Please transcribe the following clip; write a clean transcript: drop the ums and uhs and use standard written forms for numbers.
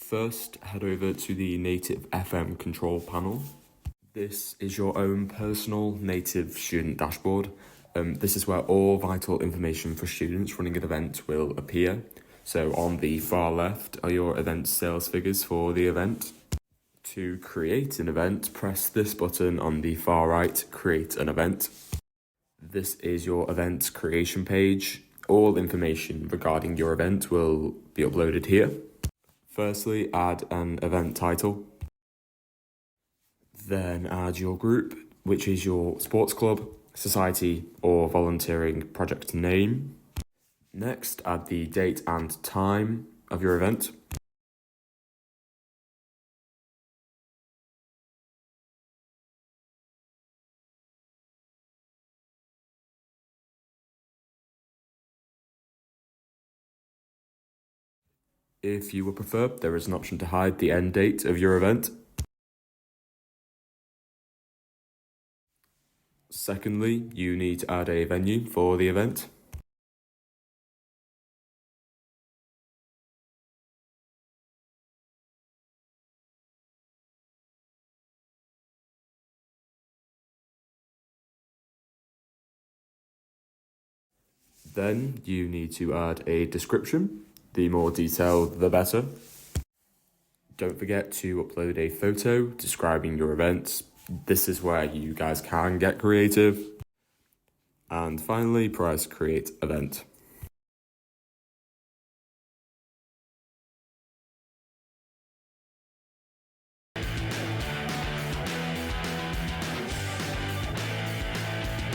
First, head over to the Native FM control panel. This is your own personal native student dashboard. This is where all vital information for students running an event will appear. So on the far left are your event sales figures for the event. To create an event, press this button on the far right, Create an Event. This is your event creation page. All information regarding your event will be uploaded here. Firstly, add an event title. Then add your group, which is your sports club, society, or volunteering project name. Next, add the date and time of your event. If you would prefer, there is an option to hide the end date of your event. Secondly, you need to add a venue for the event. Then you need to add a description. The more detailed, the better. Don't forget to upload a photo describing your event. This is where you guys can get creative. And finally, press Create Event.